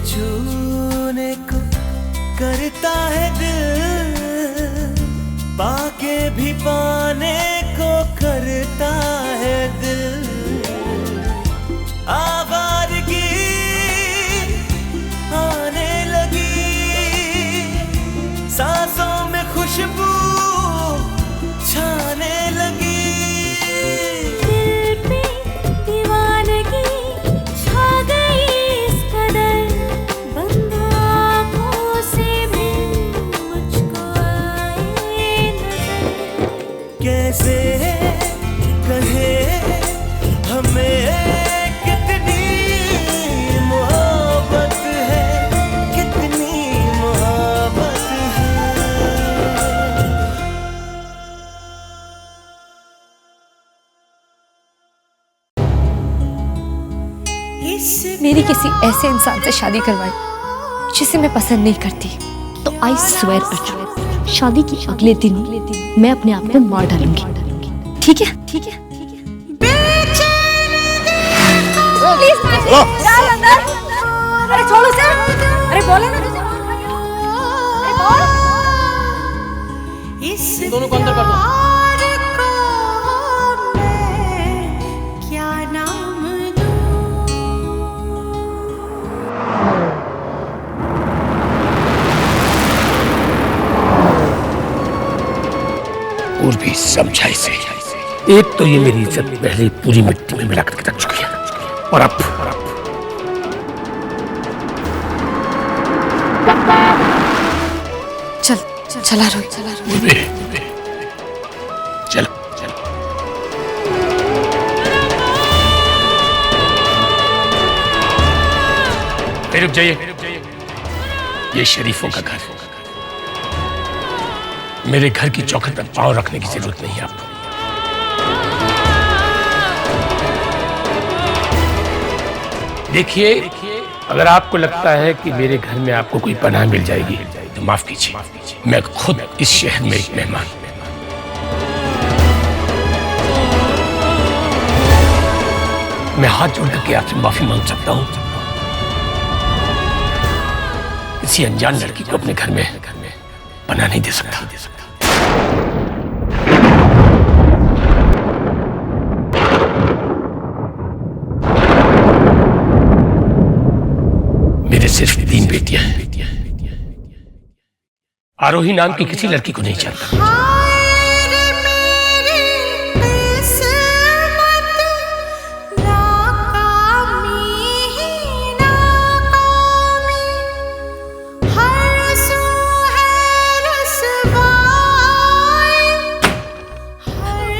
छूने को करता है दिल, पाके भी पाने को करता है दिल। आवारगी आने लगी, सांसों में खुशबू छाने लगी। दिल पे दीवानगी छा गई इस कदर, बंद आँखों से भी मुझको आए नजर। कैसे कहे हमें कितनी मोहब्बत है, कितनी मोहब्बत है। मेरी किसी ऐसे इंसान से शादी करवाई जिसे मैं पसंद नहीं करती तो आई स्वेयर अर्जुन, शादी की अगले दिन मैं अपने आप को मार डालूंगी। ठीक है? ठीक है? प्लीज डाल अंदर। अरे छोड़ो उसे, अरे बोले ना तुझे। अरे बोल। दोनों को अंदर कर दो। क्या नाम और भी समझाई से एक तो ये मेरी इज्जत पहले पूरी मिट्टी में मिला करके रख चुकी है, और अब चला रोहित, चला रोहित। चलो चलो। रुक जाइए, ये शरीफों का घर है। मेरे घर की चौखट पर पांव रखने की जरूरत नहीं है आपको। देखिए, अगर आपको लगता है कि मेरे घर में आपको कोई पनाह मिल जाएगी तो माफ कीजिए, मैं खुद इस शहर में एक मेहमान हूं। मैं हाथ जोड़ करके आपसे माफी मांग सकता हूं। किसी अनजान लड़की को अपने घर में पनाह नहीं दे सकता। मेरे सिर्फ 3 बेटियां हैं। आरोही नाम की किसी लड़की को नहीं जानता।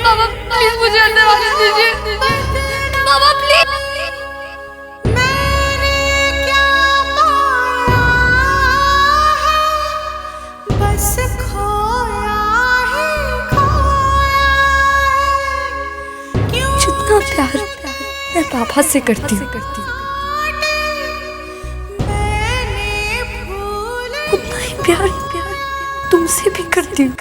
बाबा प्लीज मुझे अंदर आने दीजिए। बाबा प्लीज। जितना प्यार मैं पापा से करती हूँ उतना ही प्यार तुमसे भी करती हूँ।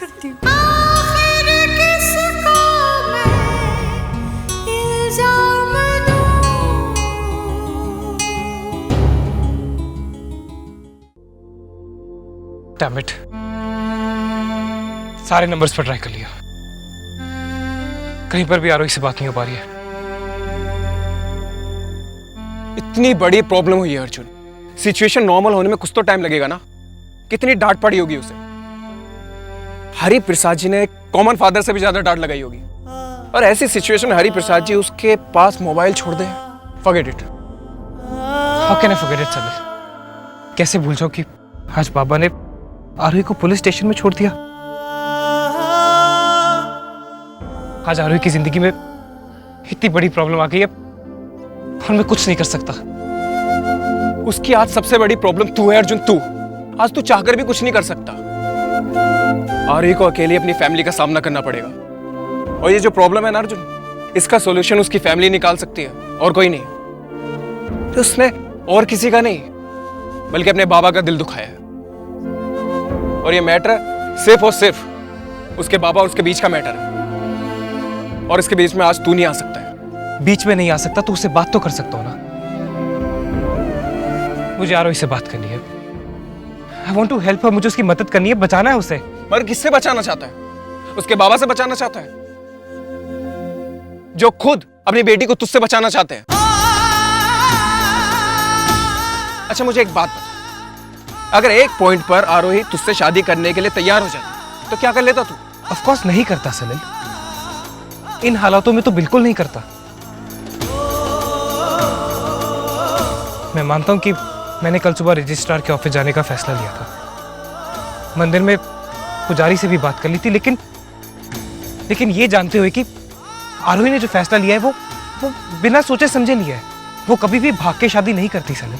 Damn it. सारे नंबर्स पर ट्राई कर लिया, कहीं पर भी आरोही से बात नहीं हो पा रही है। इतनी बड़ी प्रॉब्लम हुई है अर्जुन, सिचुएशन नॉर्मल होने में कुछ तो टाइम लगेगा ना। कितनी डांट पड़ी होगी उसे। हरि प्रसाद जी ने कॉमन फादर से भी ज्यादा डांट लगाई होगी, और ऐसी सिचुएशन में हरि प्रसाद जी उसके पास मोबाइल छोड़ दें। Forget it. How can I forget it Sabil? कैसे भूल जाऊं कि आज बाबा ने आरोही को पुलिस स्टेशन में छोड़ दिया। आज आरोही की जिंदगी में इतनी बड़ी प्रॉब्लम आ गई है और मैं कुछ नहीं कर सकता। उसकी आज सबसे बड़ी प्रॉब्लम तू है अर्जुन, तू। आज तू चाहकर भी कुछ नहीं कर सकता। आरोही को अकेले अपनी फैमिली का सामना करना पड़ेगा, और ये जो प्रॉब्लम है ना अर्जुन, इसका सॉल्यूशन उसकी फैमिली निकाल सकती है, और कोई नहीं। तो उसने और किसी का नहीं बल्कि अपने बाबा का दिल दुखाया है, और ये मैटर सिर्फ और सिर्फ उसके बाबा और उसके बीच का मैटर है, और इसके बीच में आज तू नहीं आ सकता है। बीच में नहीं आ सकता तो उससे बात तो कर सकता हो ना। मुझे आरोही से बात करनी है। I want to help her, मुझे उसकी मदद करनी है, बचाना है उसे। मगर किससे बचाना चाहता है? उसके बाबा से बचाना चाहता है, जो खुद अपनी बेटी को तुझसे बचाना चाहते हैं। अच्छा मुझे एक बात बता, अगर एक पॉइंट पर आरोही तुझसे शादी करने के लिए तैयार हो जाती तो क्या कर लेता तू? ऑफ कोर्स नहीं करता सलिल, इन हालातों में तो बिल्कुल नहीं करता। मैं मानता हूं कि मैंने कल सुबह रजिस्ट्रार के ऑफिस जाने का फैसला लिया था, मंदिर में पुजारी से भी बात कर ली थी, लेकिन ये जानते हुए कि आरोही ने जो फैसला लिया है वो बिना सोचे समझे लिया है। वो कभी भी भाग के शादी नहीं करती सलिल।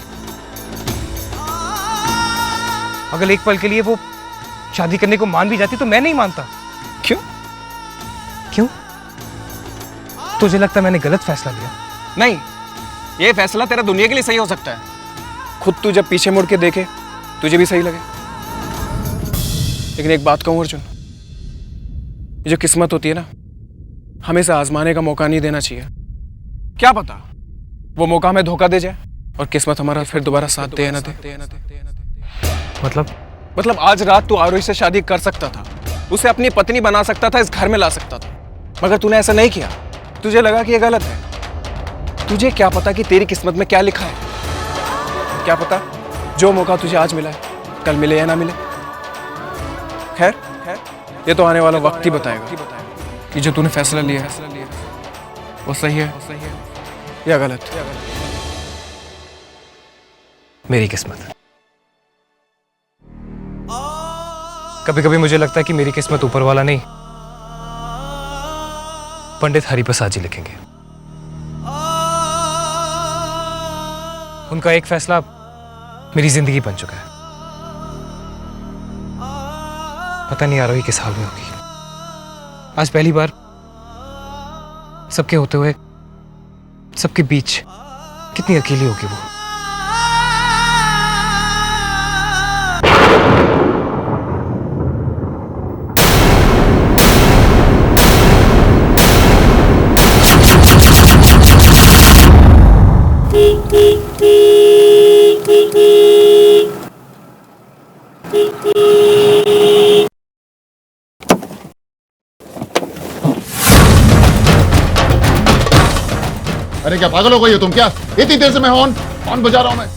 अगर एक पल के लिए वो शादी करने को मान भी जाती तो मैं नहीं मानता। क्यों? क्यों? तुझे लगता है मैंने गलत फैसला लिया? नहीं, ये फैसला तेरा दुनिया के लिए सही हो सकता है, खुद तू जब पीछे मुड़ के देखे तुझे भी सही लगे। लेकिन एक बात कहूं अर्जुन, ये जो किस्मत होती है ना, हमें इसे आजमाने का मौका नहीं देना चाहिए। क्या पता वो मौका हमें धोखा दे जाए और किस्मत हमारा फिर दोबारा साथ दे ना दे। मतलब आज रात तू आरोही से शादी कर सकता था, उसे अपनी पत्नी बना सकता था, इस घर में ला सकता था, मगर तूने ऐसा नहीं किया। तुझे लगा कि ये गलत है। तुझे क्या पता कि तेरी किस्मत में क्या लिखा है? क्या पता जो मौका तुझे आज मिला है कल मिले या ना मिले। खैर ये तो आने वाला वक्त ही बताएगा कि जो तूने फैसला लिया है वो सही है या गलत। मेरी किस्मत। कभी कभी मुझे लगता है कि मेरी किस्मत ऊपर वाला नहीं, पंडित हरिप्रसाद जी लिखेंगे। उनका एक फैसला मेरी जिंदगी बन चुका है। पता नहीं आरोही किस हाल में होगी। आज पहली बार सबके होते हुए सबके बीच कितनी अकेली होगी वो। अरे क्या पागल हो गई हो तुम? क्या इतनी देर से मैं हॉर्न बजा रहा हूं मैं?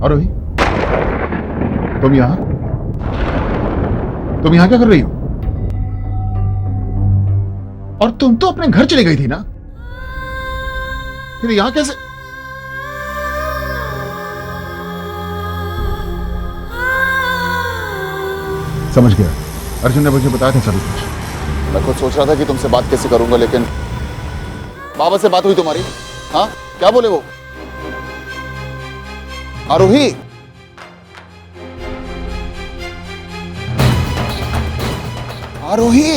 आरोही, तुम यहां क्या कर रही हो? और तुम तो अपने घर चली गई थी ना, फिर यहां कैसे? समझ गया, अर्जुन ने मुझे बताया था सभी कुछ। मैं खुद सोच रहा था कि तुमसे बात कैसे करूंगा, लेकिन बाबा से बात हुई तुम्हारी? हाँ, क्या बोले वो? आरोही, आरोही,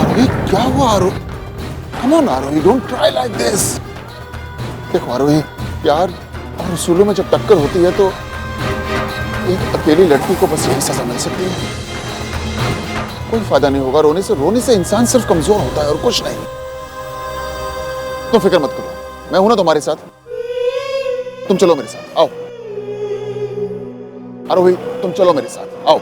आरोही क्या हुआ? आरोही, come on Aarohi, don't try like this। देखो आरोही, प्यार और उसूलों में जब टक्कर होती है तो एक अकेली लड़की को बस यही सजा मिल सकती है। कोई फायदा नहीं होगा रोने से। रोने से इंसान सिर्फ कमजोर होता है और कुछ नहीं। तुम फिक्र मत करो, मैं हूं ना तुम्हारे साथ। तुम चलो मेरे साथ, आओ आरोही, तुम चलो मेरे साथ, आओ।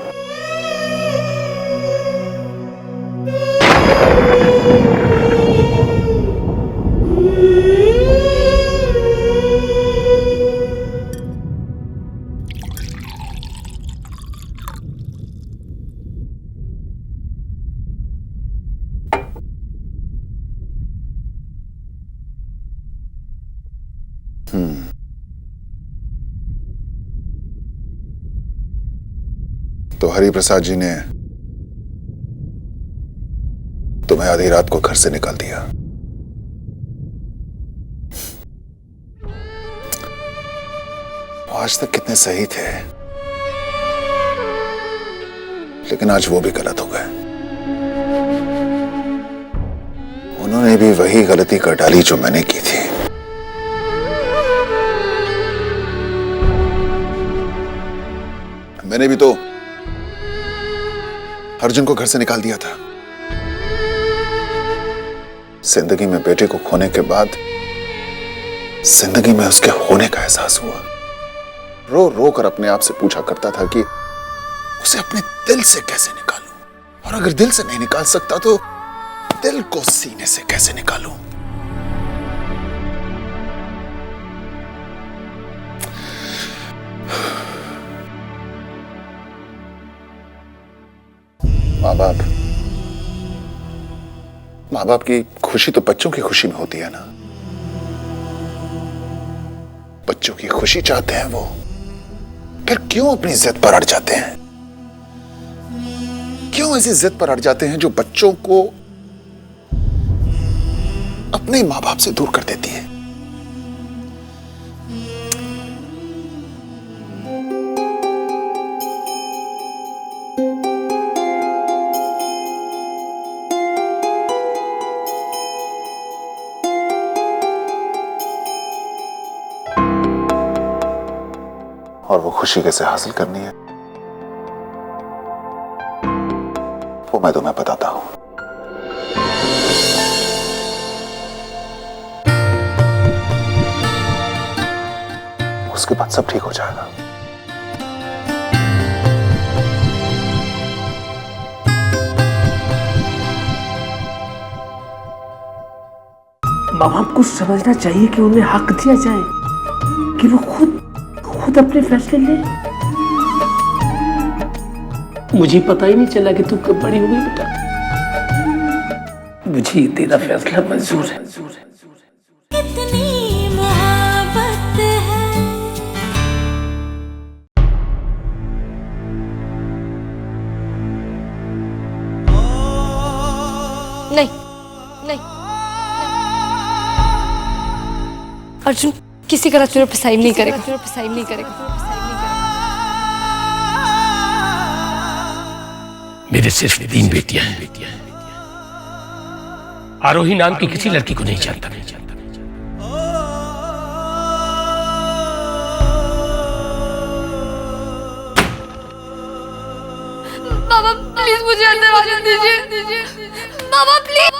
तो हरिप्रसाद जी ने तुम्हें आधी रात को घर से निकाल दिया। आज तक कितने सही थे, लेकिन आज वो भी गलत हो गए। उन्होंने भी वही गलती कर डाली जो मैंने की थी। मैंने भी तो अर्जुन को घर से निकाल दिया था। जिंदगी में बेटे को खोने के बाद जिंदगी में उसके होने का एहसास हुआ। रो रो कर अपने आप से पूछा करता था कि उसे अपने दिल से कैसे निकालूं, और अगर दिल से नहीं निकाल सकता तो दिल को सीने से कैसे निकालूं। माँ बाप की खुशी तो बच्चों की खुशी में होती है ना। बच्चों की खुशी चाहते हैं वो, फिर क्यों अपनी जिद पर अड़ जाते हैं? क्यों ऐसी जिद पर अड़ जाते हैं जो बच्चों को अपने माँ बाप से दूर कर देती है? और वो खुशी कैसे हासिल करनी है वो मैं तुम्हें बताता हूं। उसके बाद सब ठीक हो जाएगा। माँ बाप को समझना चाहिए कि उन्हें हक दिया जाए कि वो खुद अपने फैसले ले। मुझे पता ही नहीं चला कि तू कब बड़ी हो गई बेटा। मुझे तेरा फैसला मंजूर है। कितनी मोहब्बत है। नहीं नहीं अर्जुन किसी का रात मेरे पे साइन नहीं करेगा। मेरे सिर्फ 3 बेटियां हैं। आरोही नाम की किसी लड़की को नहीं जानता। बाबा प्लीज मुझे अंदर आने दीजिए। बाबा प्लीज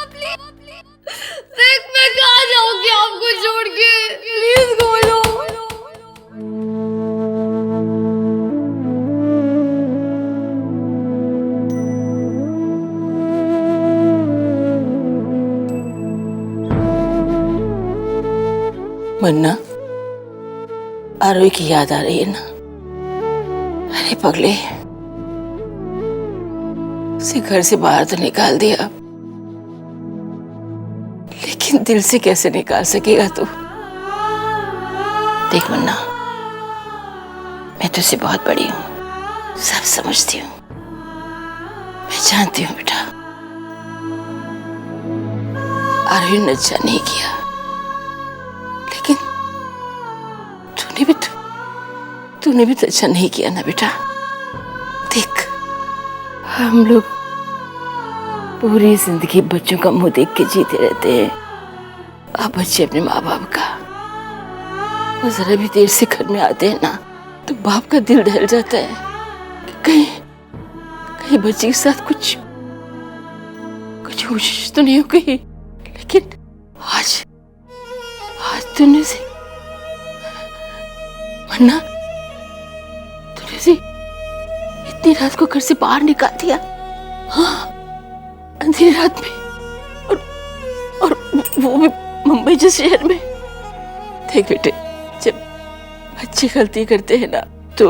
देख मैं कहाँ जाऊंगी आपको छोड़ के, प्लीज खोलो। मन्ना, आरोही की याद आ रही है ना? अरे पगले, उसे घर से बाहर तो निकाल दिया, लेकिन दिल से कैसे निकाल सकेगा तू? देख मन्ना, मैं तुझसे बहुत बड़ी हूं, सब समझती हूँ, मैं जानती हूँ बेटा। आरोही ने अच्छा नहीं किया, लेकिन तूने भी तो अच्छा नहीं किया ना बेटा। देख, हम लोग पूरी जिंदगी बच्चों का मुंह देख के जीते रहते हैं। अब बच्चे अपने माँ बाप का, वो जरा भी देर से घर में आते हैं ना तो बाप का दिल दहल जाता है कि कहीं बच्चे के साथ कुछ कोशिश तो नहीं हो गई। लेकिन आज तूने से मन्ना, तूने से इतनी रात को घर से बाहर निकाल दिया। हाँ, अंधेरी रात में, और वो भी मुंबई जैसे शहर में। देख बेटे, जब बच्चे गलती करते हैं ना तो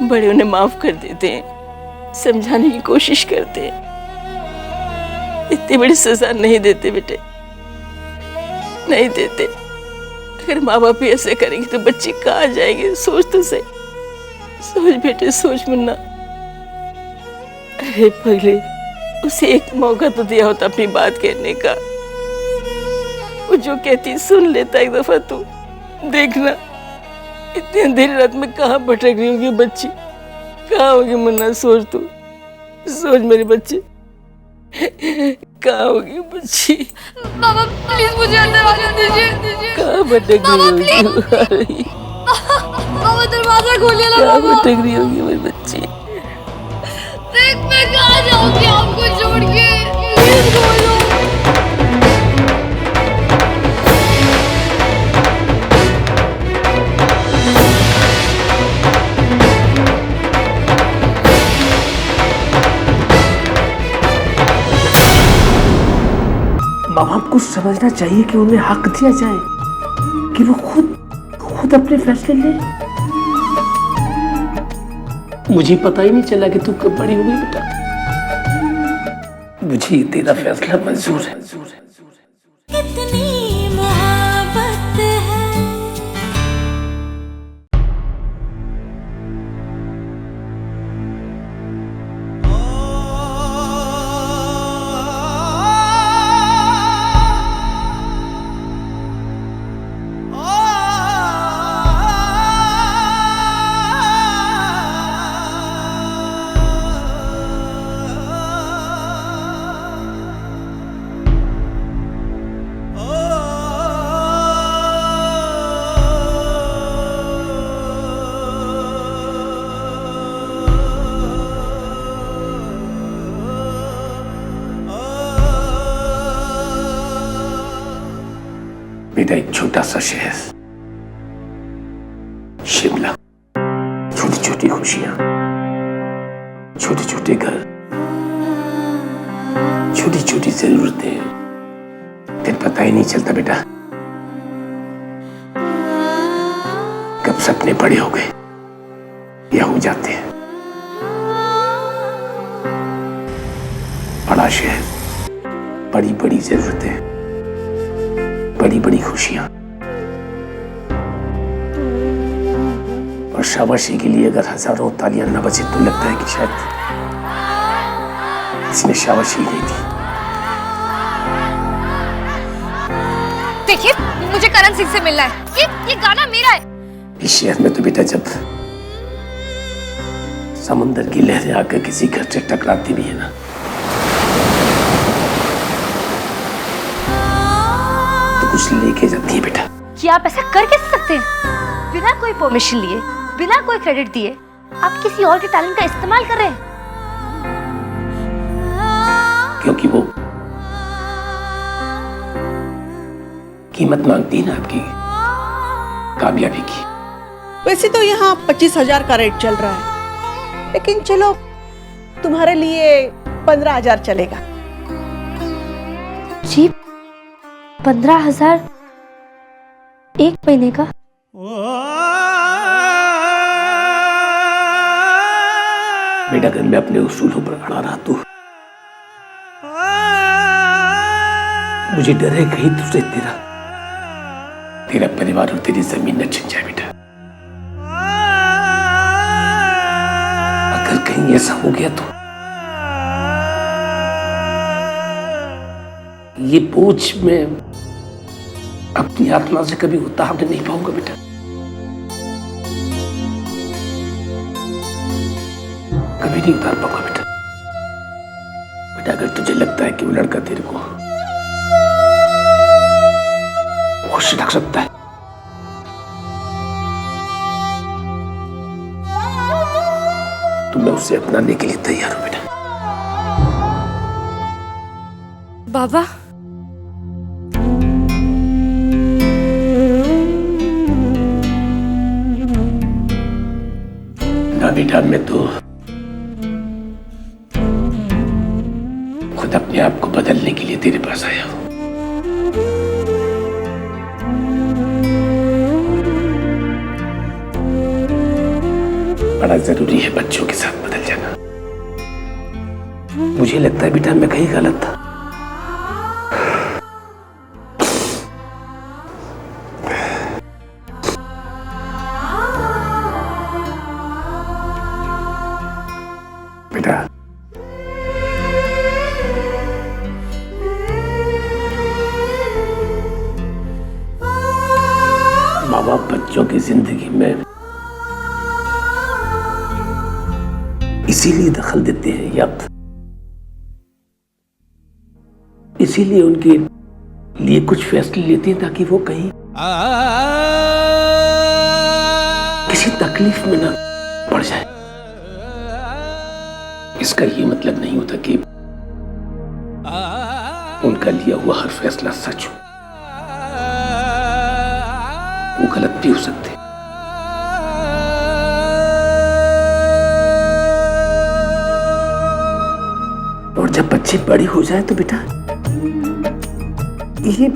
बड़े उन्हें माफ कर देते हैं, समझाने की कोशिश करते हैं, इतनी बड़ी सजा नहीं देते बेटे, नहीं देते। अगर माँ बाप ही ऐसे करेंगे तो बच्चे कहाँ जाएंगे? सोच तो सही, सोच बेटे, सोच मुन्ना। अरे पगले, उसे एक मौका तो दिया होता अपनी बात कहने का। वो जो कहती सुन लेता एक दफा। तू देखना, इतनी अंधेरी रात में कहाँ भटक रही होगी बच्ची, कहाँ होगी मुन्ना? सोच तू, सोच मेरी बच्ची, कहाँ होगी बच्ची? बाबा प्लीज मुझे अंदर आने दीजिए। कहाँ भटक रही होगी? बाबा दरवाजा खोलिए ना क्या बाबा। भटक रही होगी मेरी बच्ची? देख मैं कहाँ जाऊंगी आपको छोड़ के, प्लीज बोलो। माँ बाप को समझना चाहिए कि उन्हें हक दिया जाए कि वो खुद अपने फैसले ले। मुझे पता ही नहीं चला कि तू कब बड़ी हो गई बेटा। मुझे तेरा फैसला मंजूर है। कितनी मोहब्बत है। मेरा एक छोटा सा शहर शिमला, छोटी छोटी खुशियां, छोटे छोटे घर, छोटी छोटी जरूरतें। फिर पता ही नहीं चलता बेटा कब सपने बड़े हो गए या हो जाते हैं। बड़ा शहर, बड़ी बड़ी जरूरतें, बड़ी बड़ी खुशियां, और शाबाशी के लिए अगर हजारों तालियां न बजे तो लगता है कि शायद इसने शाबाशी नहीं दी। देखिए मुझे करण सिंह से मिलना है। ये गाना मेरा है। इस शहर में तो बेटा जब समुंदर की लहरें आकर किसी घर से टकराती भी है ना, तो कुछ लेके जाती है बेटा। क्या आप ऐसा कर कैसे सकते हैं? बिना कोई परमिशन लिए, बिना कोई क्रेडिट दिए आप किसी और के टैलेंट का इस्तेमाल कर रहे हैं। क्योंकि वो कीमत मांगती है ना आपकी कामयाबी की। वैसे तो यहाँ 25,000 का रेट चल रहा है, लेकिन चलो तुम्हारे लिए 15,000 चलेगा। जी 15,000 एक महीने का? बेटा अगर मैं अपने उसूलों पर अड़ा रहा तो मुझे डर है कहीं तुझे तेरा परिवार और तेरी जमीन न छिन जाए बेटा। अगर कहीं ऐसा हो गया तो ये बोझ मैं अपनी आत्मा से कभी उतारने नहीं पाऊंगा बेटा। कभी नहीं उतार पाऊंगा बेटा। बेटा अगर तुझे लगता है कि वो लड़का तेरे को खुश रख सकता है तो मैं उसे अपनाने के लिए तैयार हूं बेटा। बाबा ना बेटा मैं तो खुद अपने आप को बदलने के लिए तेरे पास आया हूं। बड़ा जरूरी है बच्चों के साथ बदल जाना। मुझे लगता है बेटा मैं कहीं गलत था। बेटा माँ बाप बच्चों की जिंदगी में इसीलिए दखल देते हैं या इसीलिए उनके लिए कुछ फैसले लेते हैं ताकि वो कहीं किसी तकलीफ में ना पड़ जाए। इसका ये मतलब नहीं होता कि उनका लिया हुआ हर फैसला सच हो, वो गलत भी हो सकते। और जब बच्चे बड़ी हो जाए तो बेटा ये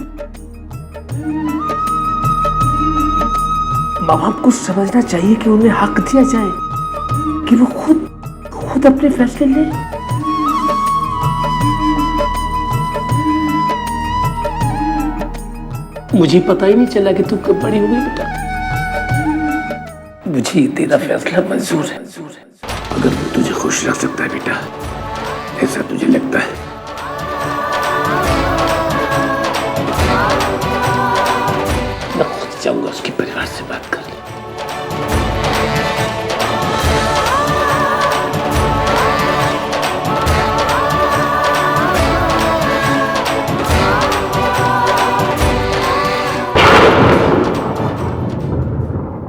माँ बाप को समझना चाहिए कि उन्हें हक दिया जाए कि वो खुद अपने फैसले ले। मुझे पता ही नहीं चला कि तू कब बड़ी हो गई बेटा। मुझे तेरा फैसला मंजूर है। अगर वो तुझे खुश रख सकता है बेटा, ऐसा तुझे लगता है